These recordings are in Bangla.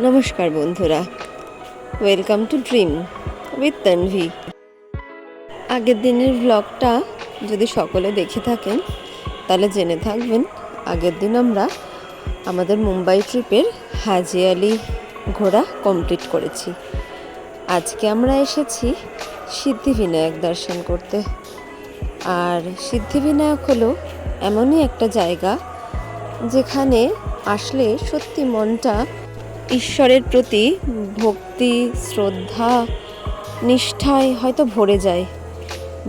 নমস্কার বন্ধুরা, welcome to dream with Tanvi. আগের দিনের ব্লগটা যদি সকলে দেখে থাকেন তাহলে জেনে থাকবেন আগের দিন আমরা আমাদের মুম্বাই ট্রিপের হাজি আলি ঘোরা কমপ্লিট করেছি। আজকে আমরা এসেছি সিদ্ধিবিনায়ক দর্শন করতে। আর সিদ্ধিবিনায়ক হলো এমনই একটা জায়গা যেখানে আসলে সত্যি মনটা ঈশ্বরের প্রতি ভক্তি, শ্রদ্ধা, নিষ্ঠায় হয়তো ভরে যায়,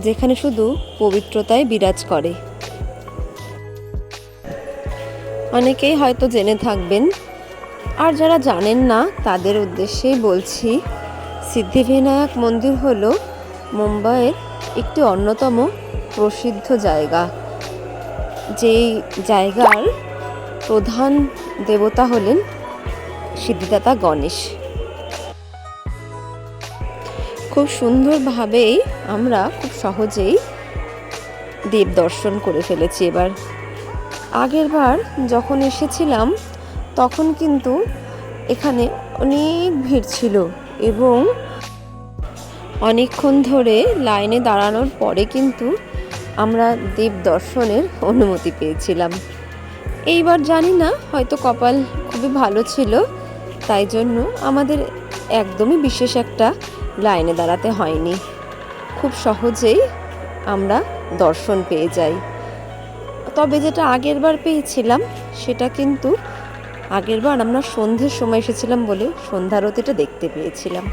যেখানে শুধু পবিত্রতায় বিরাজ করে। অনেকেই হয়তো জেনে থাকবেন, আর যারা জানেন না তাদের উদ্দেশ্যেই বলছি, সিদ্ধিবিনায়ক মন্দির হলো মুম্বাইয়ের একটি অন্যতম প্রসিদ্ধ জায়গা। যেই জায়গার প্রধান দেবতা হলেন সিদ্ধিদাতা গণেশ। খুব সুন্দরভাবেই আমরা খুব সহজেই দেব দর্শন করে ফেলেছি। এবার আগের বার যখন এসেছিলাম তখন কিন্তু এখানে অনেক ভিড় ছিল এবং অনেকক্ষণ ধরে লাইনে দাঁড়ানোর পরে কিন্তু আমরা দেব দর্শনের অনুমতি পেয়েছিলাম। এইবার জানি না, হয়তো কপাল খুবই ভালো ছিল, তাই জন্য আমাদের একদমই বিশেষ একটা লাইনে দাঁড়াতে হয়নি। খুব সহজেই আমরা দর্শন পেয়ে যাই। তবে যেটা আগের বার পেয়েছিলাম সেটা কিন্তু আগের বার আমরা সন্ধ্যের সময় এসেছিলাম বলে সন্ধ্যারতিটা দেখতে পেয়েছিলাম।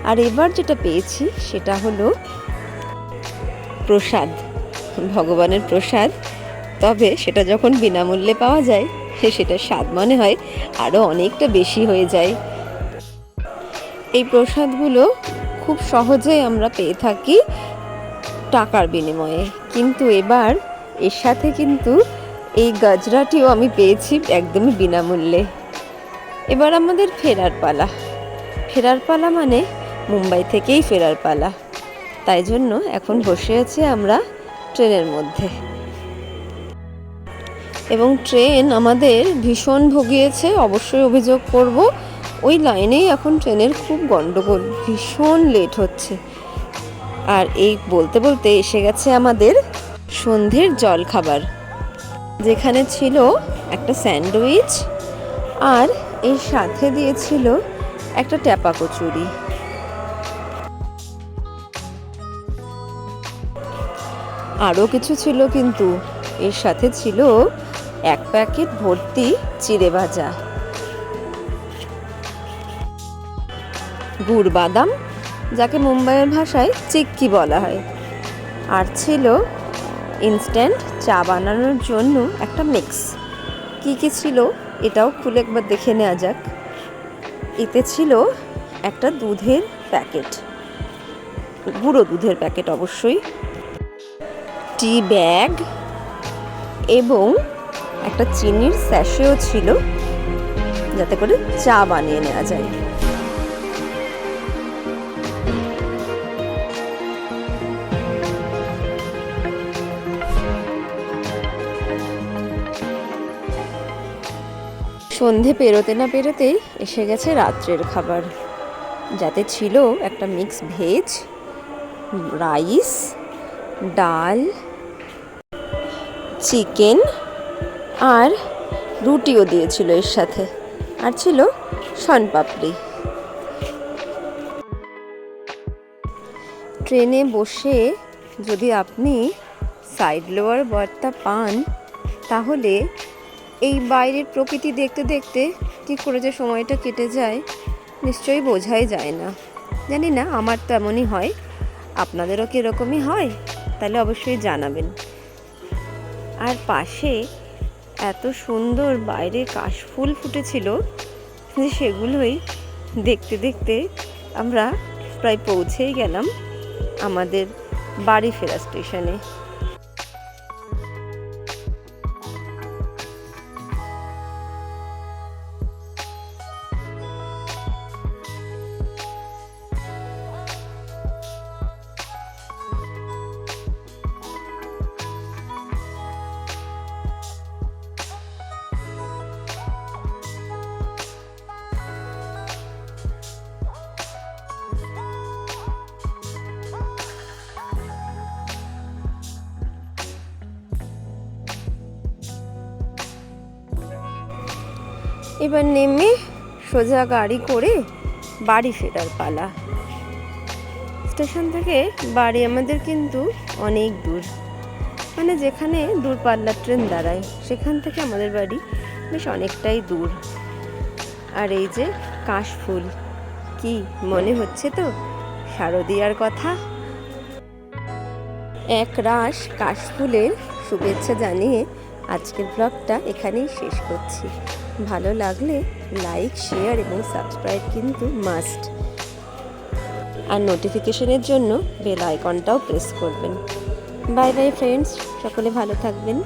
আর এবার যেটা পেয়েছি সেটা হলো প্রসাদ, ভগবানের প্রসাদ। তবে সেটা যখন বিনামূল্যে পাওয়া যায় সেটা স্বাদ মনে হয় আরও অনেকটা বেশি হয়ে যায়। এই প্রসাদগুলো খুব সহজেই আমরা পেয়ে থাকি টাকার বিনিময়ে, কিন্তু এবার এর সাথে কিন্তু এই গাজরাটিও আমি পেয়েছি একদমই বিনামূল্যে। এবার আমাদের ফেরার পালা মানে মুম্বাই থেকেই ফেরার পালা। তাই জন্য এখন বসে আছি আমরা ট্রেনের মধ্যে, এবং ট্রেন আমাদের ভীষণ ভুগিয়েছে। অবশ্যই অভিযোগ করব, ওই লাইনেই এখন ট্রেনের খুব গন্ডগোল, ভীষণ লেট হচ্ছে। আর এই বলতে বলতে এসে গেছে আমাদের সন্ধ্যের জলখাবার, যেখানে ছিল একটা স্যান্ডউইচ আর এর সাথে দিয়েছিল একটা ট্যাপা কচুরি। আরও কিছু ছিল, কিন্তু এর সাথে ছিল এক প্যাকেট ভর্তি চিড়ে ভাজা, গুড় বাদাম, যাকে মুম্বাইয়ের ভাষায় চিক্কি বলা হয়। আর ছিল ইনস্ট্যান্ট চা বানানোর জন্য একটা মিক্স। কি কি ছিল এটাও খুলে একবার দেখে নেওয়া যাক। এতে ছিল একটা দুধের প্যাকেট, গুঁড়ো দুধের প্যাকেট অবশ্যই, টি ব্যাগ এবং একটা চিনির স্যাশেও ছিল, যাতে করে চা বানিয়ে নেওয়া যায়। সন্ধে পেরোতে না পেরোতেই এসে গেছে রাত্রের খাবার, যাতে ছিল একটা মিক্স ভেজ, রাইস, ডাল, চিকেন আর রুটিও দিয়েছিল এর সাথে, আর ছিল শনপাপড়ি। ট্রেনে বসে যদি আপনি সাইড লোয়ার বার্থটা পান তাহলে এই বাইরের প্রকৃতি দেখতে দেখতে কী করে যে সময়টা কেটে যায় নিশ্চয়ই বোঝাই যায় না। জানি না, আমার তো এমনই হয়, আপনাদেরও কি এরকমই হয়? তাহলে অবশ্যই জানাবেন। আর পাশে এত সুন্দর বাইরে কাশফুল ফুটেছিল যে সেগুলোই দেখতে দেখতে আমরা প্রায় পৌঁছেই গেলাম আমাদের বাড়ি ফেরা স্টেশনে। এবার নেমে সোজা গাড়ি করে বাড়ি ফেরার পালা। স্টেশন থেকে বাড়ি আমাদের কিন্তু অনেক দূর, মানে যেখানে দূরপাল্লার ট্রেন দাঁড়ায় সেখান থেকে আমাদের বাড়ি বেশ অনেকটাই দূর। আর এই যে কাশফুল, কি মনে হচ্ছে তো শারদীয়ার কথা। এক রাশ কাশফুলের শুভেচ্ছা জানিয়ে আজকের ব্লগটা এখানেই শেষ করছি। ভালো লাগলে লাইক, শেয়ার এবং সাবস্ক্রাইব কিন্তু মাস্ট। আর নোটিফিকেশনের জন্য বেল আইকনটাও প্রেস করবেন। বাই বাই ফ্রেন্ডস, সকলে ভালো থাকবেন।